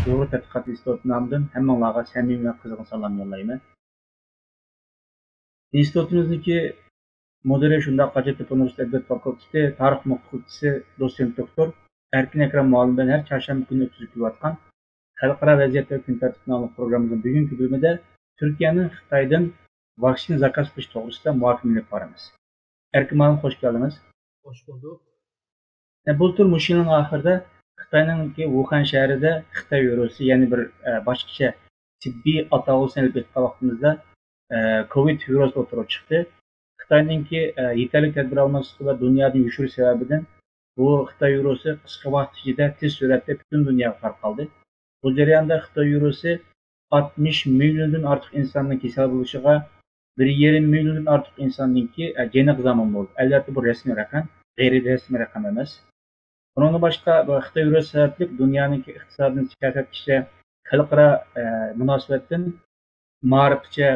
Uyg'ur tadqiqot instituti nomidan hammalarga samimiy va qizg'in salom yo'llayman. Institutimizniki müdiri şunda Hacettepe Üniversitesi Edebiyat Fakültesi Tarih Fakültesi doçent doktor Erkin Ekrem muallim bilan her çarşamba günü ötküzüp kelayotgan Xalqaro vaziyat va kun tartibi nomli programmamizning bugungi bölümünde Türkiye'nin Xitoydan vaksina zakaz qilish to'g'risida muhokama olib boramiz. Erkin muallim hoş geldiniz. Hoş bulduk. Bu tur yilning oxirida Xitoyninki Wuhan shahrida Xitoy virusi, ya'ni bir boshqacha tibbiy atog'usini ilib aytgan vaqtimizda Covid virusi o'tirib chiqdi. Xitoyninki yetarli tadbir almaslığı ve dünyadan yushirish sababidan bu Xitoy virusi qisqa vaqt ichida tez suratda butun dunyoga tarqaldi. Bu jarayonda Xitoy virusi 60 milyondan ortiq insonning kasal bo'lishiga, 1,5 milyondan ortiq insonninki jeni zamon bo'ldi. Albatta bu rasmiy raqam, g'ayri-rasmiy raqam emas. Bundan başqa Xitoy virusi sababli dunyoning iqtisodini siyosatgacha, xalqaro munosabatdan ma'rifatcha,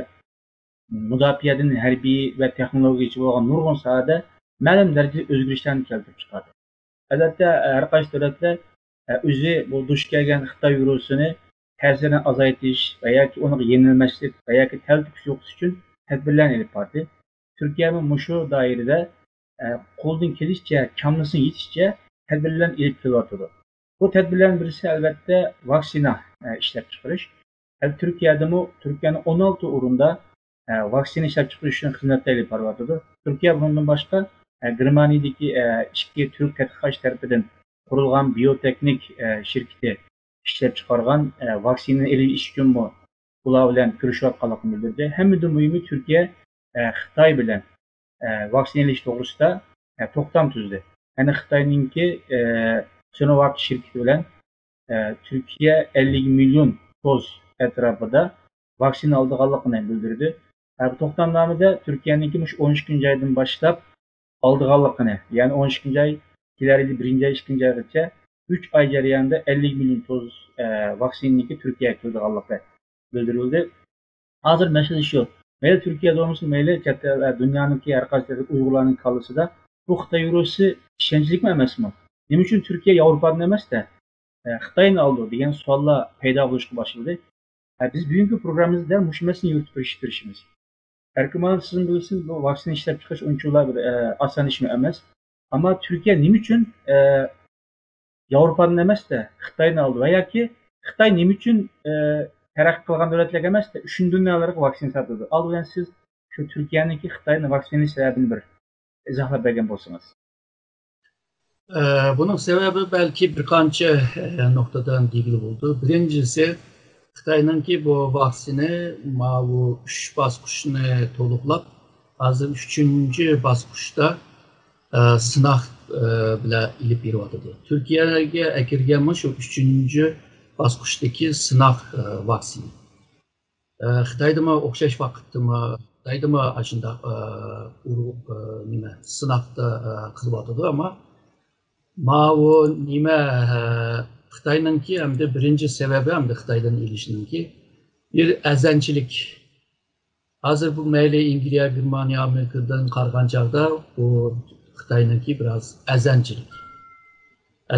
mudofaadan harbiy va texnologiyaga bo'lgan nurg'un sohada ma'lum darajada o'zgarishlarni keltirib chiqardi. Albatta har qaysi davlatlar o'zi bu duch kelgan Xitoy virusini ta'sirini azaytish va yoki uni yenilmaslik va yoki taltiq yo'qish uchun tadbirlarni olib bordi. Turkiya shu doirada qo'ldan kelishicha, kamlisi yetishicha tədbirlərin ilib kelyotidi. Bu tədbirlərin birisi əlbəttə vaksina işləb çıxırış. Türkiye'nin 16 urunda vaksina işləb çıxırış üçün xidmətlər ilib barıvatıdır. Türkiye bundan başqa Germaniyadakı iki Türk tədqiqatçı tərəfindən qurulğan bioteknik şirkəti işləb çıxarğan vaksinanı ilib iş üçün ular bilan görüşüyotganligini bildirdi. Həmmədən mühimi Türkiye Xitoy bilan vaksina ilish to'g'risida to'xtam tuzdi. Yani Xitoyninki Sinovac şirketi bilan Türkiye 50 milyon doz etrafında vaksina aldığanlıqını bildirdi. Bu to'xtamnomada Türkiye'ninki 12 aydan başlap aldığanlıqını, yani 12 ay, ileride 1. ay, 2. aygacha 3 ay jarayonida 50 milyon doz vaksinaniki Türkiye'ye kirdığanlıqı bildirildi. Hazır mesele şu, meyli Türkiye'de olmasın, meyli dünyanınki her qaysi Uygurlarning kalısıda bu Xitoy virusi ishonchlik mi emas mi? Nima uchun Turkiya Yevropadan emas da Xitoyni oldi degan savollar paydo bo'lishga boshladi. Biz bugungi programmamizda mush masalani yuritib eshittirishimiz. Erkin siz bilirsiniz, bu vaksina ishlab chiqarish unchalar bir oson ish emas. Ammo Turkiya nima uchun Yevropadan emas da Xitoyni oldi va yoki Xitoy nima uchun taraqqiy qilgan davlatlarga emas da 3 dunyolarga vaksina sotadi? Oldin siz shu Turkiyaniki Xitoyni vaksina sababini bir izohlab bergan bo'lsangiz. Bunun sebebi belki birkaç noktadan ilgili oldu. Birincisi Xitoyninki bu vaksini bu 3 basqıçını toluqlab, hazır 3. basqıçda sınaq bilə ilib beriyotidir. Türkiye'ye ekirgenmiş o 3. basqıçdaki sınaq vaksini. Xitoyda mı oxşaş vaqtda mı Xitoyda aşında sınaqda qılıbatıdı ama o nime Xitoyninki hem de birinci sebebi hem de Xitoydan ilişkininki bir əzənçilik. Hazır bu meyli İngiliz, Germaniya, Amerika'dan qarğancaqda bu Xitoyninki biraz əzənçilik.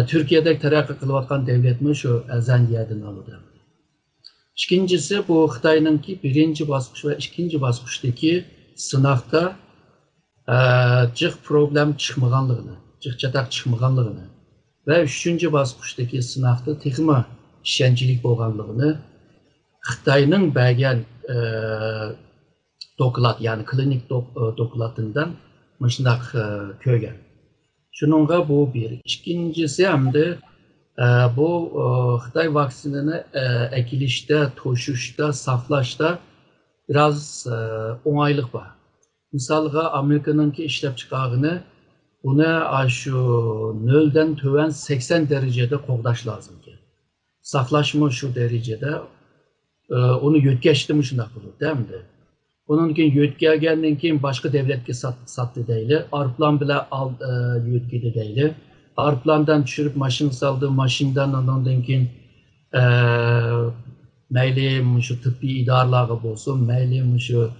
Türkiye'de tərəqqi qılıbatqan devletmi şu əzən yerdən alıdı. İkincisi bu Xitoyninki birinci basqıç ve ikinci basqıçdaki sınaqda cıq problem çıxmağanlığını, cıq-çataq çıxmağanlığını ve 3. basqıçdaki sınaqda texmi işençilik bolğanlığını Xitoyning bergen doklad, yani klinik dokladından müşnaq kögen. Şununla bu bir. İkincisi hem de bu Xitoy vaksinini ekilişte, toşuşta, saqlaşda biraz onaylık var. Misalga Amerika'nınki işlep çıkarını buna şu 0'dan töven 80 derecede qoğdaş lazım ki. Saqlaşma şu derecede onu yötkeştirmiş şunaq olur, değil mi? Onun için yötkelgenden keyin başka devletke sattı değil. Arplan bile yötkedi değil. Arplandan düşürüp maşın saldı, maşından ondan keyin meyli şu tıbbi idarlarga bolsun, meyli şu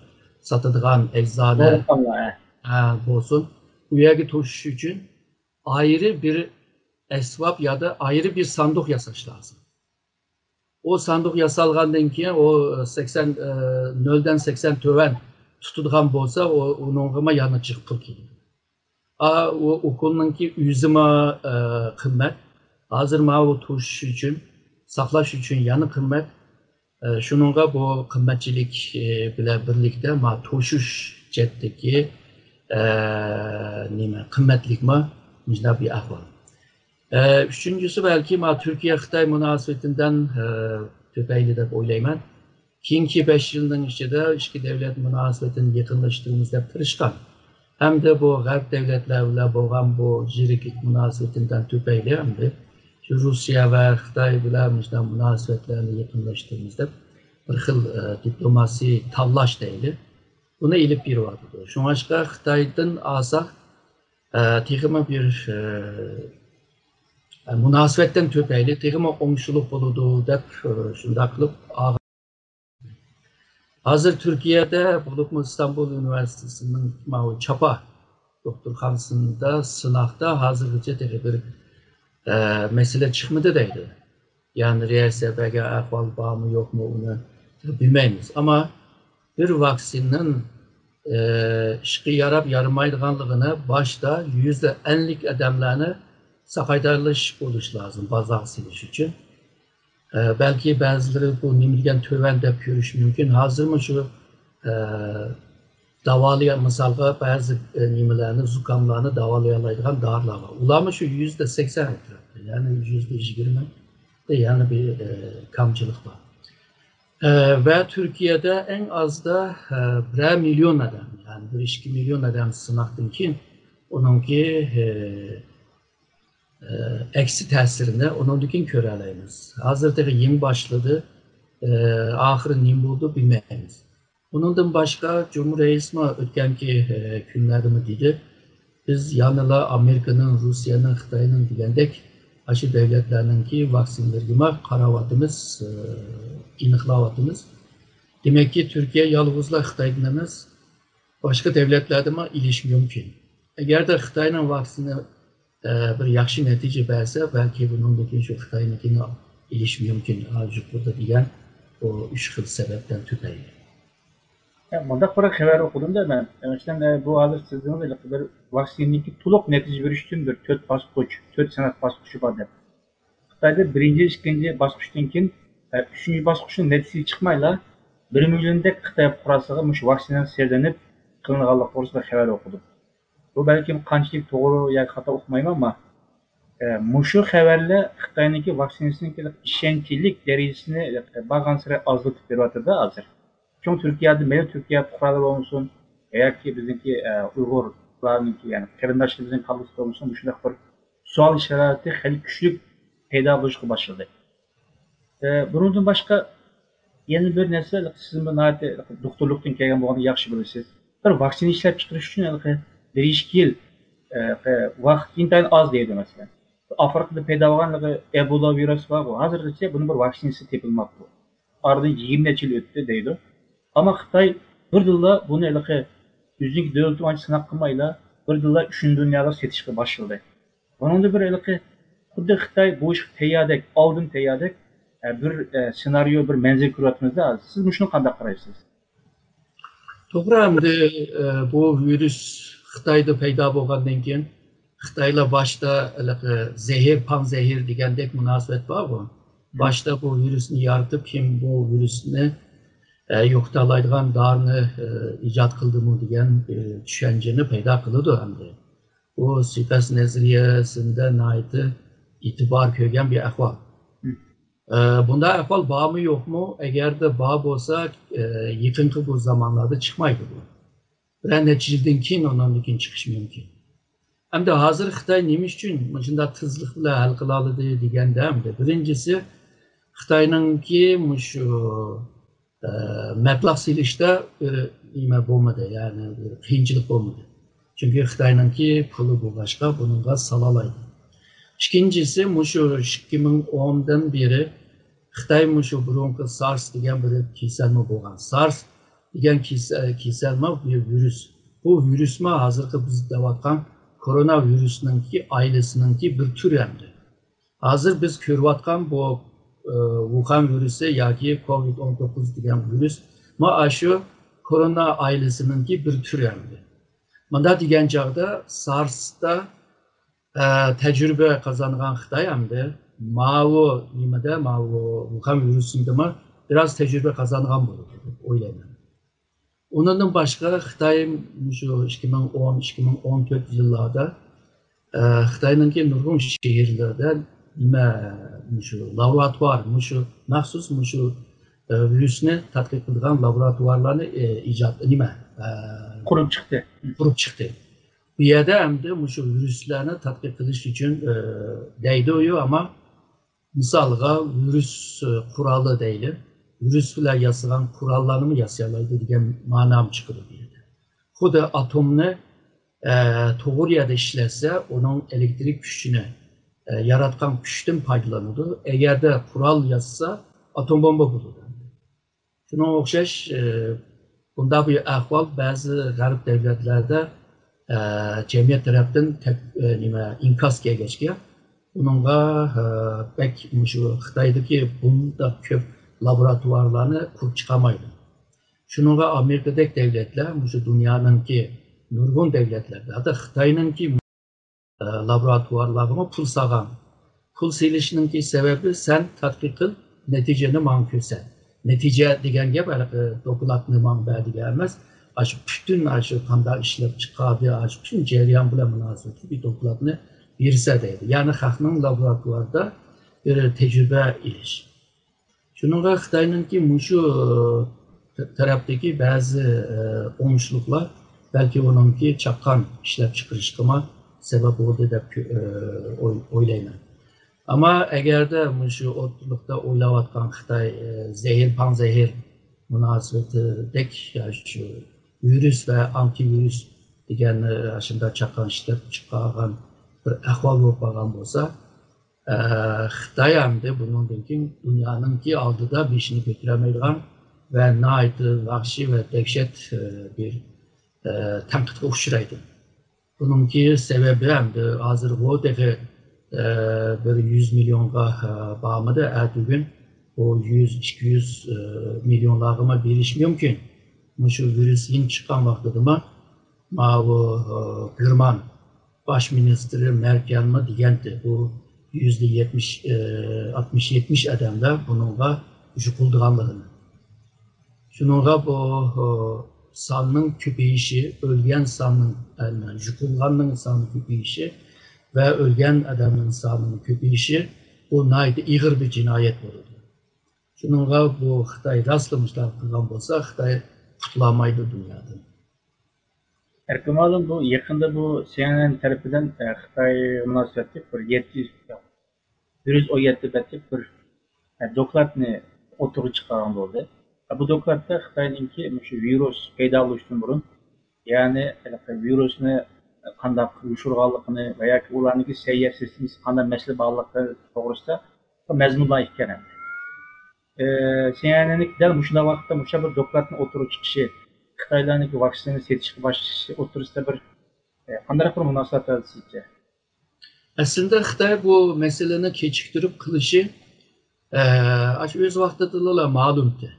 satıdığan eczane bolsun. Bu yerge toşuş için ayrı bir esvap ya da ayrı bir sandık yasaş lazım. o sandık yasalgandan keyin o 80 0'dan 80 töven tutulgan bolsa onunğa yana çıkıp pul keldi. O okulunki üzüma kıymet. Hazır o tuş için, saklaş için yanı kıymet. Şununla bu kıymetçilik bile birlikte ma toşuş cetteki kıymetlik ma müjde bir ahval. Üçüncüsü belki ma Türkiye-Xitay münasebetinden tüpeyli de oylayman. Keyinki 5 yılın içinde iki devlet münasebetini yakınlaştırmamız deb tırışkan. Hem de bu Garp devletlerle boğan bu jiriklik münasebetinden tüpeyli hem de Rusya ve Xitay bilen münasebetlerini yakınlaştırmamız deb bir xil diplomasi tallaş deyli. Buna ilip bir vardı. Şu başka Xitay'dan alsak tekime bir münasebetten tüpeyli, tekime oңşuluk buludu deb şunda kılıp hazır Türkiye'de bulup İstanbul Üniversitesi'nin çapa doktorxanasında sınavda hazırlıca bir mesele çıkmadı deydi. Yani RSB'ye ahval var mı yok mu onu bilmeyiz. Ama bir vaksinin işki yarab yaramaydıganlığını başta %50'lik adamlarını sakaydarlış oluş lazım bazı aksiliş için. Belki bazıları bu nimirgen töven de görüş mümkün. Hazır mı şu davalayan misalga bazı nimirlerini, zukamlarını davalayalaydıgan darlar var. Ulamı şu %80 etrafta, yani %20 de yani bir kamçılık var. Ve Türkiye'de en az da 1 milyon adam, yani 1-2 milyon adam sınaqdın ki onunki eksi təsirini onunkin körələyimiz. Hazırda yeni başladı, ahırı nim buldu bilməyimiz. Bundan başka Cumhur Reismi ötkenki günlerimi dedi. Biz yanıla Amerika'nın, Rusya'nın, Xitay'nın dilendek aşı devletlerinin ki vaksinlerine karavatımız, iniklavatımız. Demek ki Türkiye yalnızla Xitay'dan emez, başka devletlerden iliş mümkün. Eğer de Xitay'nın vaksini bir yaxşı netice verse belki bunundaki şu Xitay'ınkine iliş mümkün. Azıcık burada diyen o 3 xil sebepten tüpeyi. Mundaq bir xəbər oxudum da mən. Məsələn, bu hazır sizin bir vaksindeki tuluq netice verişdən bir 4 basqıç, 4 sənət basqıçı var deb. Xitayda 1-ci, 2-ci basqıçdan keyin 3-cü basqıçın neticesi çıxmayla 1 milyondək Xitay qurasığı muş vaksinan sərlənib qılınğanlıq borusunda xəbər oxudum. Bu belki qançalik doğru ya xata oxumayım ama muşu xəbərlə Xitayındakı vaksinasının işençilik derecesini bağlan sıra azlık veriyordu da hazır. Çünkü Türkiye'de mevcut Türkiye fuqaralar olsun, eğer ki bizimki Uygurlarınki yani qarindaşlarımızın kallısı olsun, şunday bir sual işareti xeyli güçlük peyda buluşu başladı. Bundan başka yeni bir nesle sizin bu nəhayət doktorluqdan kelgan bolğanı yaxşı bilirsiniz. Bir vaksin işlep çıkarış üçün bir 2 yıl vaqt intayın az deydi mesela. Afrikada peyda bolğan Ebola virüsü var bu. Hazırda bunun bir vaksinasi tepilmek bu. Aradan 20 yıl ötdü deydi. Ama Xitay bir yılda bunu yüzünki devlet vancı sınaq kılmayla bir yılda 3. dünyada setişke başladı. Bunun da bir xuddi Xitay bu iş teyyadek, aldın teyyadek bir senaryo, bir menzil kuratmızda. Siz bunu qanday qaraysınız? Doğru hamda bu virüs Xitayda peyda bolğandan keyin Xitayla başta zehir, panzehir degandek münasebet var bu. Başta bu virüsünü yaratıp kim bu virüsünü yoqtalaydigan darını icat kıldı mı degan düşünceni peyda kılıdı hamda. Bu suikast nezariyesinde naiti itibar koygan bir ahval. Bunda ahval bağ mı yok mu? Eğer de bağ olsa yakınki bu zamanlarda çıkmaydı bu. Bir neticeden keyin ondan çıkış mümkün. Hem de hazır Xitay neymiş için şunda tızlık bile hal kılalıdı degende hem de birincisi Xitay'nınki şu məbləğ silişdə neyme olmadı, yani qiyinçilik olmadı. Çünkü Xitay'nınki pulu bu başka, bununla salalaydı. İkincisi, şu 2010'dan beri Xitay şu burunki SARS degen bir keselme bolğan. SARS degen keselme bir virüs. Bu virüsme hazırki biz devatkan koronavirüsününki ailesininki bir tür emdi. Hazır biz körüvatkan bu Wuhan virüsü yoki COVID-19 degan virüs mana shu korona ailesininki bir tür endi. Bunda degan chog'da SARS'da tecrübe kazangan Xitay hamda Mao nimada Mao Wuhan virüsünde mi biraz tecrübe kazangan bo'ladi deb o'ylayman. Ondan başka Xitay şu 2010-2014 yıllarda Xitay'nınki nurgun şehirlerde şu laboratuvar, şu mahsus şu virüsünü tadqiq qilgan laboratuvarlarını icat kurup çıktı. Bu yerda hamda şu virüslerini tadqiq qilish uchun deydi ama misalga virüs kuralı değil. Virüsler yasalan kurallarını mı yasayalaydı degan manam çıkıyor bir yerde. Xuddi atomni to'g'ri yerda ishlasa, onun elektrik gücünü yaratgan kuchdan foydalanadi. Agarda kural yazsa, atom bomba bo'ladi. Shunga o'xshash bunda bir ahvol ba'zi g'arb davlatlarda jamiyat tarafdan inkas kelgachga, bununla pek şu Xitoydagi bunda ko'p laboratuvarlarını kurup çıkamaydı. Şununla Amerika'daki devletler, şu dünyanınki nurgun devletlerde, hatta Xitay'ınki laboratuvarlarına pul sağan. Pul silişinki sebebi sen tadqiq qil, neticeni mankürsen. Netice degen gap dokulatni manbadi gelmez. Aşı bütün aşı kanda işlep çıkardı, aşı bütün cereyan bilen münasebeti bir dokulatni birse deydi. Yani xalqning laboratuvarda bir tecrübe iliş. Şununla Xitay'ınki şu taraftaki bazı olmuşluklar belki onunki çakan işlep çıkarışkıma sebep oldu da oylayman. Ama eğer de şu ortalıkta oylavatkan Xitay zehir panzehir münasebeti dek yani şu virüs ve antivirüs degen aşında çakan işlep çıkargan bir ahval olup bağlan olsa Xitay hamda bundan keyin dunyoninki oldida beshini ko'tarolmaydigan va nihoyat vahshiy va dahshat bir tanqidga uchraydi. Buningki sababi hamda hozir bo'dagi bir 100 milyonga bormidi, bugun o 100-200 milyonlarga berish mumkin. Shu virus yeni chiqqan vaqtida German baş ministri Merkel'ma degandi bu %70-60-70 adamda bununla yukulduğanlığını. Şununla bu sanının köpeyişi, ölgen sanının, yani yukulğanlığın sanının köpeyişi ve ölgen adamın sanının köpeyişi bu naydı iğir bir cinayet oldu. Şununla bu Xitay rastlamışlar kılgan olsa Xitay kutlamaydı dünyada. Erkemalım bu yakında bu CNN tarafından Xitay münasebeti bir 700 virüs o yettibetip bir dokladni oturup çıkaran oldu. Bu dokladda Xitay'ınki şu virüs payda oluştuğun burun yani virüsünü qandaq uyuşurganlığını veya ki ularniki seyir sistemisi qandaq mesele bağlılıkları doğrusu mezmunlar ikken. CNN'lik del muşuna vaqtda muşa bir dokladni oturup çıkışı Xitaylarniki vaksini setişki başlışı oturursa bir qandaq bir münasebet var sizce? Aslında Xitay bu meseleni kechiktirib qilishi o'z vaqtida ma'lumdi.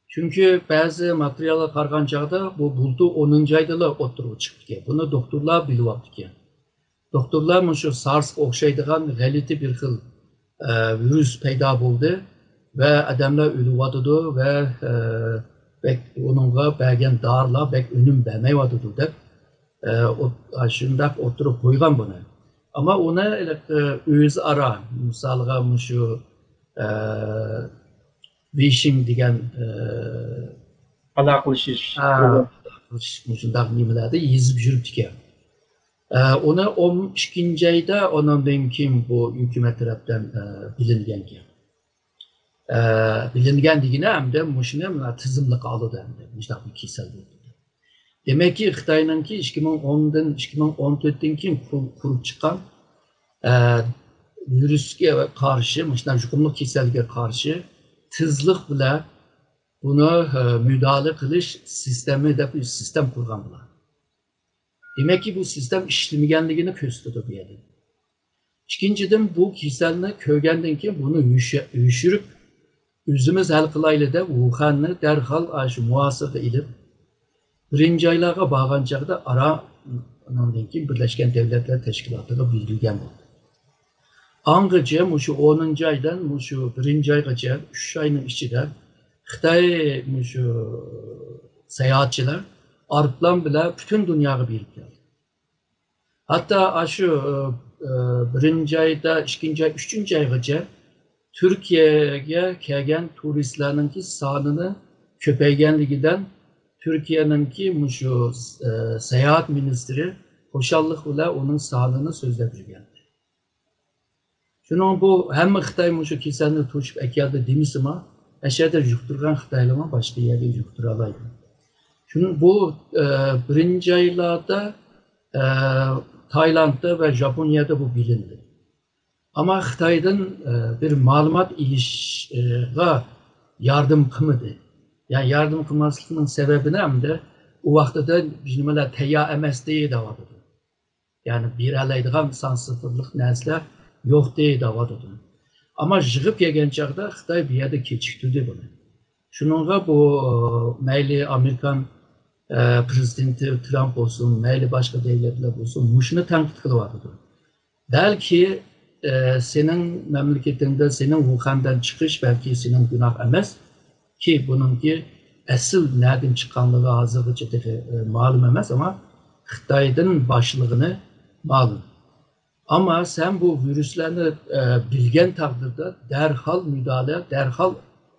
Çünkü bazı materiallar qargan chog'da bu bultu 10 ayda o'tirib chiqdi. Buni doktorlar bilyapti. Doktorlar shu SARS o'xshaydigan g'alati bir xil virus paydo bo'ldi va odamlar o'lyapti va onunla bergen dorilar bek önüm bermayapti deb shundoq o'tirib qo'ygan buni. Ama ona o'zaro misalga şu Wishing degan aloqalashish shundoq nimalarda yezib yuribdi ekan. Ona 12 ayda ondan keyin bu hukumat tarafdan bilingan ekan. Bilingan degani hamda shuni tizimli qoldi hamda shunaqa bir kasal bo'ldi. Demek ki Xitay'ınki 2010'dan 2014'ten keyin kurib chiqqan virüsga qarshi, mana yuqumli kasalga qarshi tezlik bilan buni müdahale qilish sistemi deb bir sistem qurgan bular. Demek ki bu sistem ishlamaganligini ko'rsatadi bu yerda. İkinciden bu kasalni ko'rgandan keyin buni yushirib o'zimiz hal qilaylik deb Wuhanni darhol shu muassaga ilib birinchi oylarga borgan chog'da undan keyin Birlashgan Devletler Teşkilatı'na bildirgan bo'ldi. Angacha shu 10 oydan shu 1-oygacha 3 oyning ichida Xitoy shu sayohatchilar aeroplan bilan butun dunyoga berib keldi. Hatta shu 1-oyda, 2-oy, 3-oygacha Türkiye'ye kelgan turistlarning sonini ko'payganligidan Türkiye'ninki shu seyahat ministri xo'shallik bilan uning sonini so'zlab yurgan. Shuning bu hamma Xitoy shu kasalni to'shib akeldi demisimi, ashada yuqtirgan Xitoylar boshqa yerga yuqtira oladi. Shuning bu 1-oylarda Tayland'da ve Japonya'da bu bilindi. Ama Xitoydan bir ma'lumot ilishga yardım qilmadi. Yani yardım qilmasligining sababini hamda u vaqtida nimalar tayyor emas deydi. Yani bir alaydigan san-sıfırlik narsalar yo'q deydi. Ama yig'ib kelgan chog'da Xitoy bu yerda kechiktirdi buni. Shuningga bu mayli Amerikan prezidenti Trump olsun, mayli başka devletler olsun, muşunu tanqid qilyapti. Belki senin memleketinde, senin Wuhan'dan çıkış belki senin günah emas ki bununki asıl nereden çıkanlığı hazırlıca malum emas ama Xitoydan başlığını malum. Ama sen bu virüslerini bilgen takdirde derhal müdahale, derhal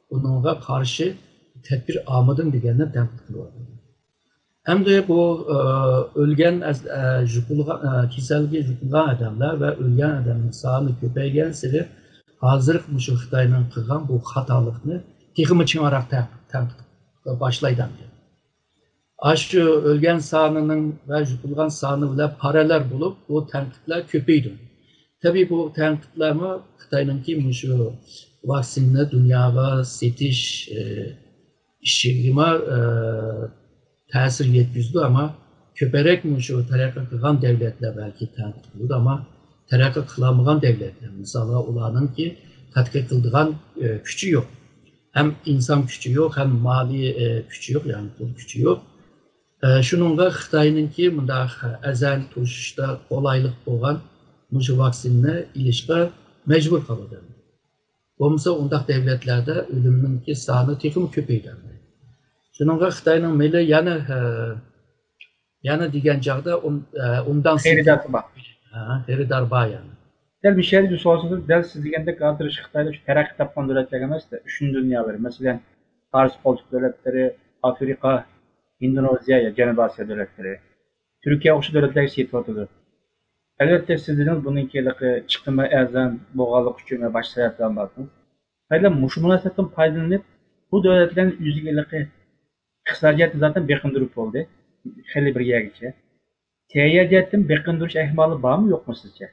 onunla karşı tedbir almadın diyenler tanqid qilyapti. Hem de bu ölgen kasalga yuqilgan adamlar ve ölgen adamın sağını ko'paygan siri hazır shu Xitoyning qilgan bu xatolikni texmi chiroq boshlaydi. Shu ölgen soninin ve yuqilgan soni bilan paralel bo'lib bu tanqidlar ko'paydi. Tabii bu tanqidlarni Xitoyningki shu vaksinni dunyoga setish ishiga ta'sir yetkazdi ama köperek şu taraqqiy qilgan devletler belki tanqid qildi ama taraqqiy qilmagan devletler mesela ularninki tadqiq qildigan kuchi yo'q. Hem insan kuchi yo'q, hem mali kuchi yo'q, yani pul kuchi yo'q. Shuningga Xitoyninki bundaq azal to'shishda qolaylik bo'lgan shu vaksinni ilishga majbur qildi. Bo'lmasa undaq devletlarda o'limninki soni texmi ko'paydi. Şununla Xitoyning meli yana degan chog'da undan xaridori bor. Xaridor bor yani. Del bir şey de sorsanız del siz degandek artırış Xitoyda şu taraqqi topgan davlatlar emas da üçüncü dunyolar. Masalan, Fars Polçuk devletleri, Afrika, Endonezya, Janubiy Osiyo devletleri, Türkiye o'sha davlatlarga yetyapti. Albatta sizning buninkilarga chiqimi azam bo'lganlik uchun va boshqa sabablar bor. Hayla mushu munosabatdan foydalanib bu davlatlarning yuziga iqtisodiyatni zaten beqindirib bo'ldi. Xeyli bir yergacha. Tayyoriyatdan beqindirish ehtimoli bormi, yo'qmi sizce?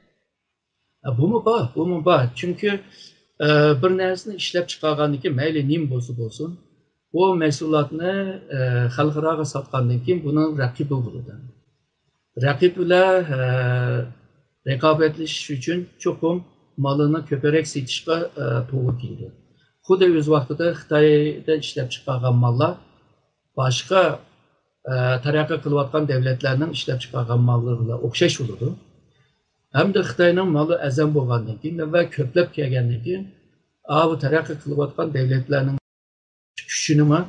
Bu mu var? Çünkü bir narsani ishlab chiqargandan keyin mayli nim bo'lsin, bu mahsulotni xalqaro sotgandan keyin buning raqibi bo'ladi. Raqib bilan raqobatlashish uchun cho'qim malini ko'proq sotishga to'g'ri keldi. Xuddi o'z vaqtida Xitoyda ishlab chiqargan mallar başka taraqqiy qilayotgan davlatlarning ishlab chiqargan mallari bilan o'xshash bo'ladi. Hem de Xitoyning malı azam bo'lgandan keyin va ko'plab kelgandan keyin bu taraqqiy qilayotgan davlatlarning kuchini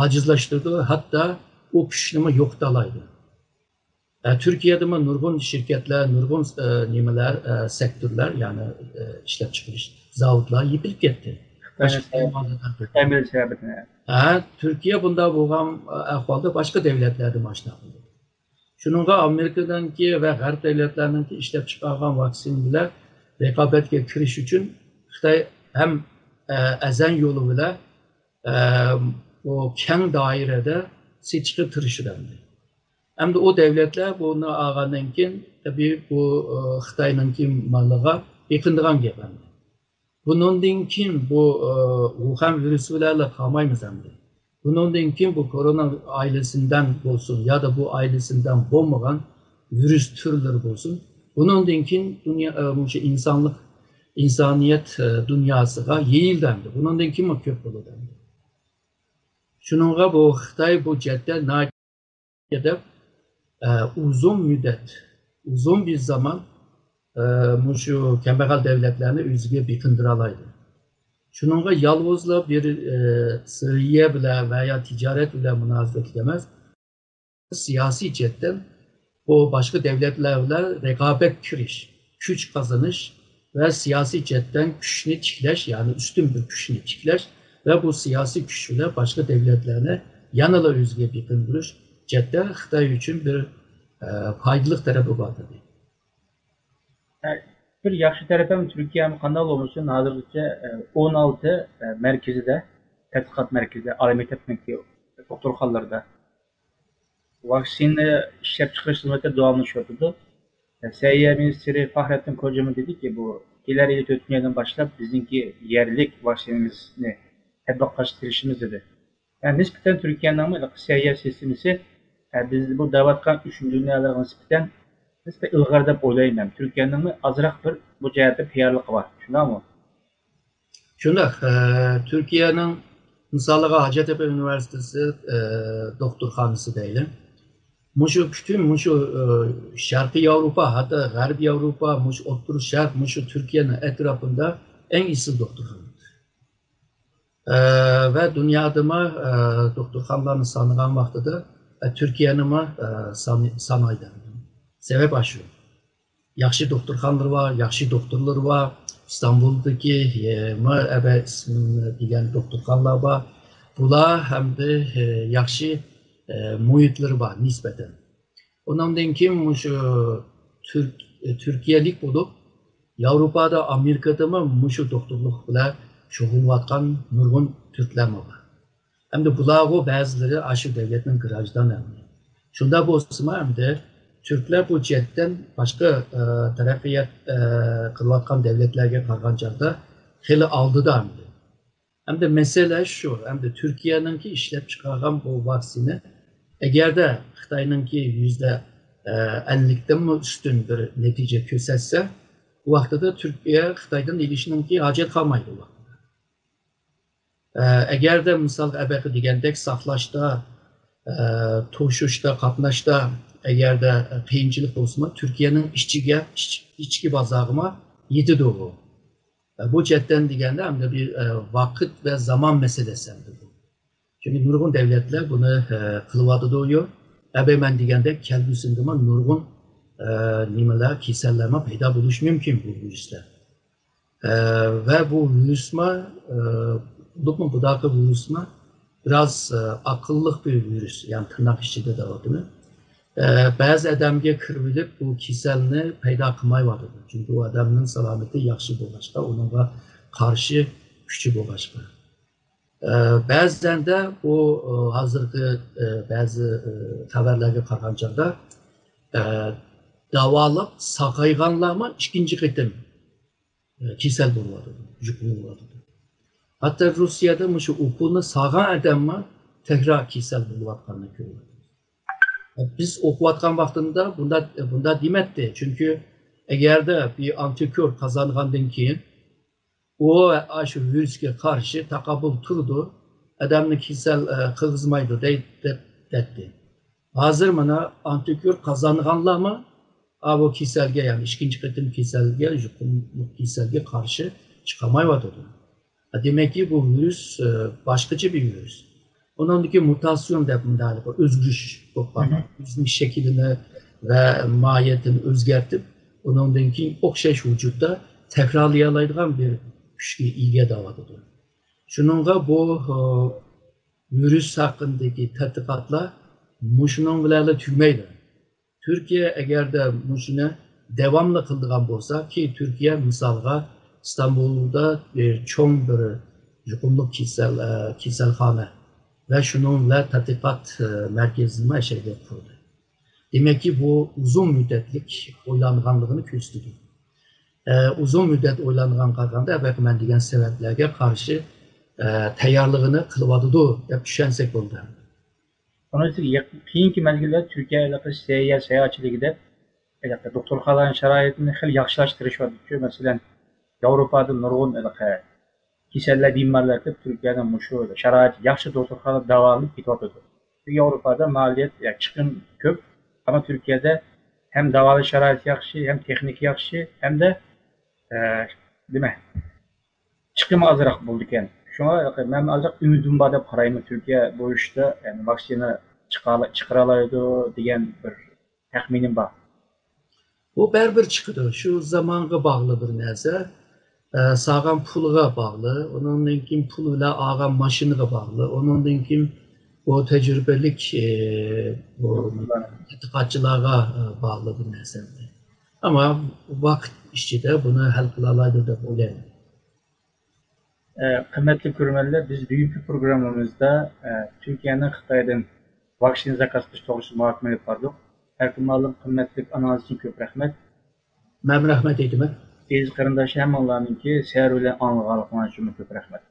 ajizlashtirdi, hatto u kuchni yo'qotalaydi. Türkiye'de nurg'un shirkatlar, nurg'un nimalar, sektörler yani ishlab chiqarish zavodlar yepilib ketdi. Türkiye bunda bo'lgan ahvolda boshqa davlatlarda mashina qildi. Shuningga Amerikadanki va G'arb davlatlarininki ishlab chiqargan vaksin bilan raqobatga kirish uchun Xitoy ham azan yo'li bilan o keng doirada seçki tirishirdi. Hem de o devletler bunu algandan keyin tabii bu Xitoyninki maliga yaqindigan gap. Bundan keyin bu Wuhan virusi bilan qolmaymiz endi. Bundan keyin bu korona ailesinden olsun ya da bu ailesinden bo'lmagan virüs türleri olsun, Bunundan keyin insaniyet dünyasıga yeyildendi. Bunundan keyin köp bo'ladi. Şununla bu Xitoy bu jihatda uzun bir zaman şu kambag'al devletlerini o'ziga beqindira oladi. Şununla yalnızla bir sırriye bile veya ticaret bile münasebet edemez. Siyasi jihatdan bu başka devletlerle rekabet kiriş, güç kazanış ve siyasi jihatdan güçünü tiklash, yani üstün bir güçünü tiklash ve bu siyasi güçle başka devletlerine yanıla o'ziga beqindirish jihatdan Xitoy uchun bir faydalı tarafı vardır. Bir yaxshi tarafı ham Türkiye qanday olmuşsun hazırlıkça 16 merkezde, tədqiqat merkezi, ali mektepdeki doktorxanalarda vaksini işlep çıkış hizmeti devamlaşıyordu. Səhiyyə Ministri Fahrettin Kocaman dedi ki, bu ileri ötmeyeden başlayıp bizimki yerlik vaksinimizni tətbiqatlaştırışımız dedi. Yani nispeten Türkiye'nin səhiyyə sistemisi biz bu davatkan 3. dünyalarına nispeten ilg'or deb o'ylayman. Türkiye'nin azroq bir bu jihatda tayyorligi var. Shundaymi? Shunday. Türkiye'nin misaliga Hacettepe Üniversitesi doktorxonasi deyli. Bütün Şarkı Avrupa, hatta G'arbiy Avrupa, O'rta Sharq, Türkiye'nin etrafında en iyisi doktorxonadır. Ve dünyada doktorxonalarni sanagan vaqtida Türkiye'nin sanaydan. Sebep aşı. Yaxshi doktorxonalar var, yaxshi doktorlar var. İstanbul'daki ismini bilgen doktorxonalar var. Bular hem de yaxshi muhitleri var nispeten. Ondan keyin Türkiye'lik bulup Avrupa'da, Amerika'da şu doktorluk bilan shug'ullanayotgan nurg'un Türkler var. Hem de bular bazıları aşı devletinin kirajdan hem. Şunda bo'lsa hem de Türkler bu jihatdan başka taraqqiyot qilayotgan devletlerge qaragancha hali oldida hem de mesele şu, hem de Türkiye'ninki ishlab chiqargan bu vaksini agarda Xitoyninki %50'den üstün bir netice ko'rsatsa, bu vaqtida Türkiye Xitoydan ilishiningki hojat qolmaydi bu vaqtda. Agarda misol degandek saqlashda, to'shishda, qatnashda agarda qiyinchilik bo'lsa, Türkiye'nin ichki bozorima yetadi bu. Bu jihatdan deganda hamda bir vaqt ve zaman meselesi bu. Çünkü nurg'un devletler bunu qilyotidi. Men degandek kelgusida nurg'un nimalar, kasallanma paydo bo'lishi mumkin bu viruslar. Ve bu virusma budaqa virusma biraz akıllı bir virüs, yani tırnak içinde de adını. Bazı adamga kirib bu kasalni paydo qilmayotdi. Çünkü o adamın salamati yaxshi bo'lg'achqa, unga qarshi kuchi bo'lg'achqa. Bazen de bu hazırki bazı haberlerge qaraganchada davolab saqayganlarma ikinci qitim kasal bo'ladi, yuqum bo'ladi. Hatta Rusya'da şu ukulni sağan adamma tekrar kasal bo'layotganini ko'rdik. Biz o'qiyotgan vaqtında bunda demetdi. Çünkü eğer de bir antikor kazangandan keyin o şu virüsge karşı takabul turdu, adamni kasal qilg'izmaydi dedi. Hazır mana antikor kazanganlarmi bu kasalga, yani ikinci qitim kasalga, kasalga karşı chiqolmayotdi. Demek ki bu virüs başkaca bir virüs. Onundaki mutasyon depindali, özgürüş toplama, yüzün şeklini ve mahiyetini özgertip, onundaki okşaş vücutta tekrarlayalaydıgan bir güçlü ilgiye davadıdır. Şununla bu virüs hakkındaki tədqiqatlar muşunun bilen tügmeydi. Türkiye eğer de muşunu devamlı kıldığan olsa ki Türkiye misalga İstanbul'da bir çoğun bir yuqumluq kasalxona ve şununla tədqiqat merkezini şeyde kurdu. Demek ki bu uzun müddetlik oylanğanlığını gösteriyor. Uzun müddet oylanğan qalğanda mən degan sebeplerge karşı tayyorligini qilyotidi deb tushunsak bo'ladi. Onun için keyinki mezgilde Türkiye ile seyahatçiligide doktorxanaların şəraitini xeyli yaxşılaşdırışıyapti. Məsələn, Avropada nurgun keseller bimarlar ki Türkiye'den muşu şərait yaxşı doktorxana davalanıp gityapti. Çünki Avropada maliyet çıkın köp ama Türkiye'de hem davalı şərait yaxşı, hem texnik yaxşı, hem de demək çıkım azıraq buldu ekan. Şuna ben azıcık ümidim var deb qarayman Türkiye bu işte yani vaksina çıqaralaydı degan bir təxminim var. Bu bərabər çıxdı. Şu zamanga bağlı bir nəsə. Sağam puluğa bağlı, onunla kim pul ile ağam maşınıga bağlı, onunla kim o tecrübelik bu tədqiqatçılara bağlı bir nəsədir. Ama vakt işçide bunu hal qılalaydı da böyle. Kıymetli görürmenler, biz bugünkü programımızda Türkiye'nin Xitay'dan vaksini zakaz qilish to'g'risida muhokama yapardık. Erkin kıymetli analiz için köp rahmet. Mən rəhmət etdim. Biz qarindosh hammalarninki səhər bilan anlıqlarına üçün köp rahmet.